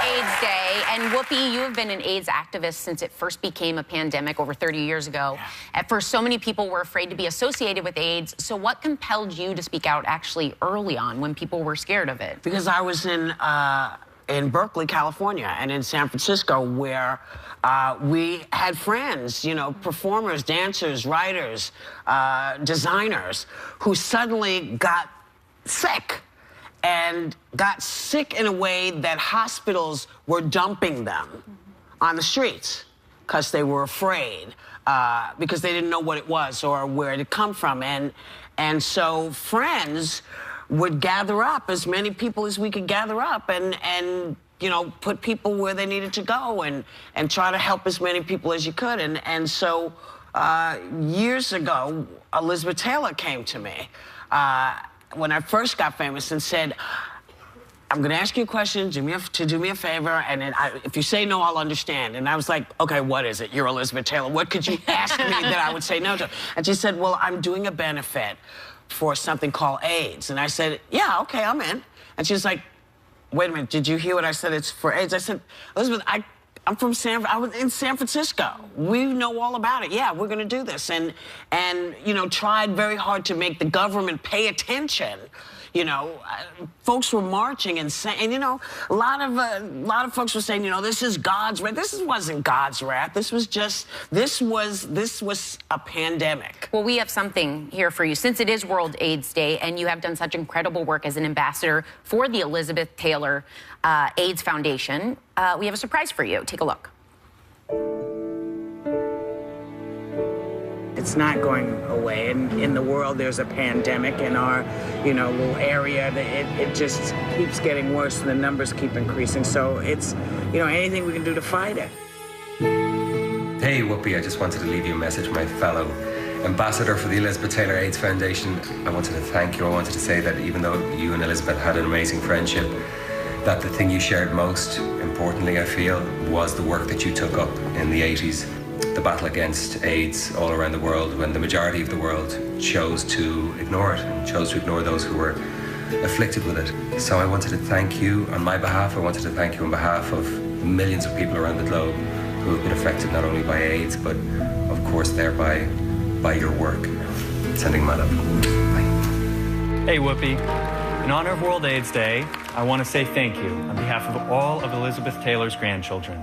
AIDS Day. And Whoopi, you have been an AIDS activist since it first became a pandemic over 30 years ago. At first, so many people were afraid to be associated with AIDS. So what compelled you to speak out actually early on when people were scared of it? Because I was in Berkeley, California, and in San Francisco, where we had friends, you know, performers, dancers, writers, designers, who suddenly got sick. And got sick in a way that hospitals were dumping them on the streets because they were afraid, because they didn't know what it was or where it had come from. And so friends would gather up, as many people as we could gather up, and you know, put people where they needed to go and try to help as many people as you could. And so years ago, Elizabeth Taylor came to me when I first got famous and said, I'm going to ask you a question, do me a favor, and then if you say no, I'll understand. And I was like, okay, what is it? You're Elizabeth Taylor. What could you ask me that I would say no to? And she said, well, I'm doing a benefit for something called AIDS. And I said, yeah, okay, I'm in. And she's like, wait a minute, did you hear what I said? It's for AIDS. I said, Elizabeth, I'm from I was in San Francisco. We know all about it. Yeah, we're going to do this. And you know, tried very hard to make the government pay attention. You know, folks were marching and saying, and you know, a lot of folks were saying, you know, this is God's wrath. This wasn't God's wrath. This was a pandemic. Well, we have something here for you. Since it is World AIDS Day and you have done such incredible work as an ambassador for the Elizabeth Taylor AIDS Foundation, we have a surprise for you. Take a look. It's not going away. In the world, there's a pandemic. In our, you know, little area, it just keeps getting worse, and the numbers keep increasing. So it's, you know, anything we can do to fight it. Hey, Whoopi, I just wanted to leave you a message, my fellow ambassador for the Elizabeth Taylor AIDS Foundation. I wanted to thank you. I wanted to say that even though you and Elizabeth had an amazing friendship, that the thing you shared most, importantly, I feel, was the work that you took up in the 80s. The battle against AIDS all around the world, when the majority of the world chose to ignore it and chose to ignore those who were afflicted with it. So I wanted to thank you on my behalf. I wanted to thank you on behalf of the millions of people around the globe who have been affected not only by AIDS, but of course thereby by your work. Sending my love. Bye. Hey, Whoopi. In honor of World AIDS Day, I want to say thank you on behalf of all of Elizabeth Taylor's grandchildren.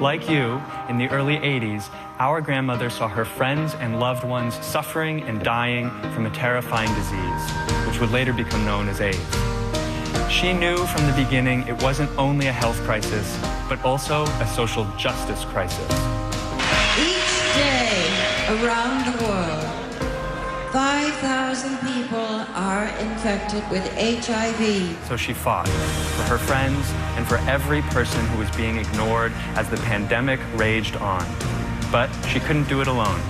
Like you, in the early 80s, our grandmother saw her friends and loved ones suffering and dying from a terrifying disease, which would later become known as AIDS. She knew from the beginning it wasn't only a health crisis, but also a social justice crisis. Each day around the world, 5,000 people are infected with HIV. So she fought for her friends and for every person who was being ignored as the pandemic raged on. But she couldn't do it alone.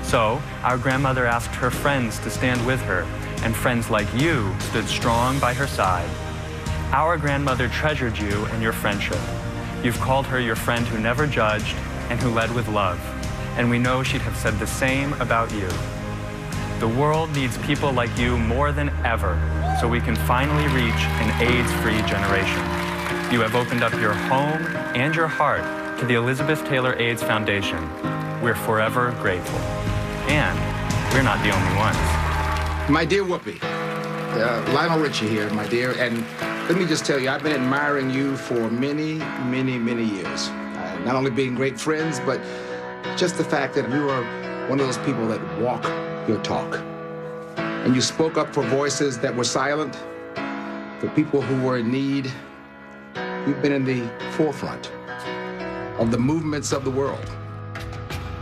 So our grandmother asked her friends to stand with her, and friends like you stood strong by her side. Our grandmother treasured you and your friendship. You've called her your friend who never judged and who led with love. And we know she'd have said the same about you. The world needs people like you more than ever, so we can finally reach an AIDS-free generation. You have opened up your home and your heart to the Elizabeth Taylor AIDS Foundation. We're forever grateful. And we're not the only ones. My dear Whoopi, Lionel Richie here, my dear, and let me just tell you, I've been admiring you for many, many, many years. Not only being great friends, but just the fact that you are one of those people that walk your talk. And you spoke up for voices that were silent, for people who were in need. You've been in the forefront of the movements of the world.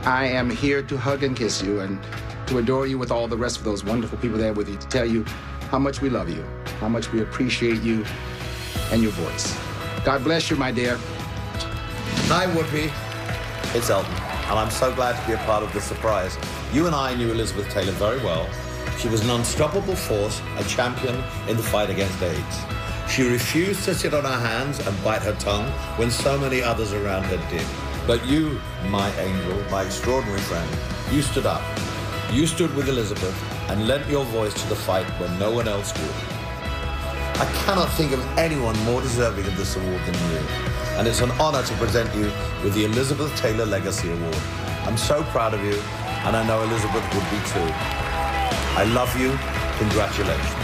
I am here to hug and kiss you and to adore you with all the rest of those wonderful people there with you, to tell you how much we love you, how much we appreciate you and your voice. God bless you, my dear. Hi, Whoopi. It's Elton, and I'm so glad to be a part of this surprise. You and I knew Elizabeth Taylor very well. She was an unstoppable force, a champion in the fight against AIDS. She refused to sit on her hands and bite her tongue when so many others around her did. But you, my angel, my extraordinary friend, you stood up. You stood with Elizabeth and lent your voice to the fight when no one else would. I cannot think of anyone more deserving of this award than you. and it's an honor to present you with the Elizabeth Taylor Legacy Award. I'm so proud of you, and I know Elizabeth would be too. I love you. Congratulations.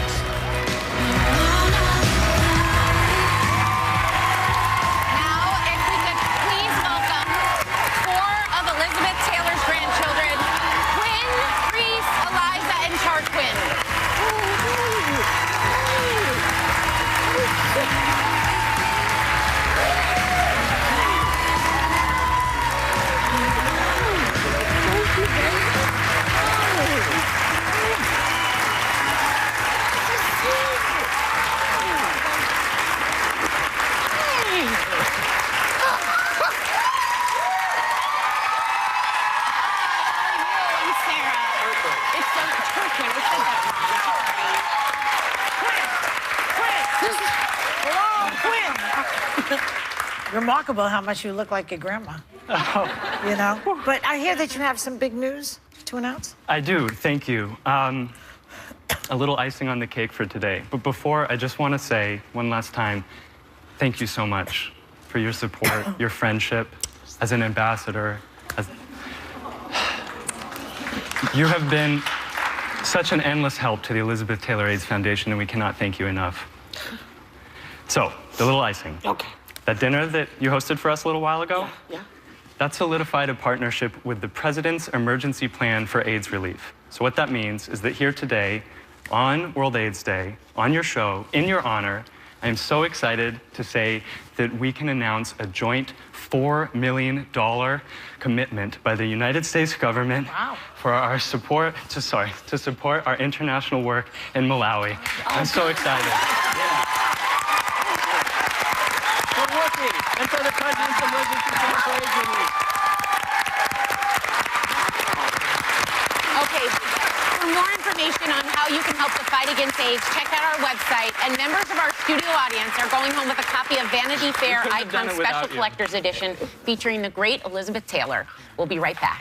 Remarkable how much you look like your grandma. Oh. You know? But I hear that you have some big news to announce. I do, thank you. A little icing on the cake for today. But before, I just want to say one last time, thank you so much for your support, your friendship, as an ambassador. You have been such an endless help to the Elizabeth Taylor AIDS Foundation, and we cannot thank you enough. So, the little icing. Okay. That dinner that you hosted for us a little while ago? Yeah. That solidified a partnership with the President's Emergency Plan for AIDS Relief. So what that means is that here today, on World AIDS Day, on your show, in your honor, I am so excited to say that we can announce a joint $4 million commitment by the United States government for our support, to support our international work in Malawi. I'm so excited. Yeah. And for the President's Emergency Plan for AIDS Relief. Okay, for more information on how you can help the fight against AIDS, check out our website. And members of our studio audience are going home with a copy of Vanity Fair Icon Special Collector's Edition featuring the great Elizabeth Taylor. We'll be right back.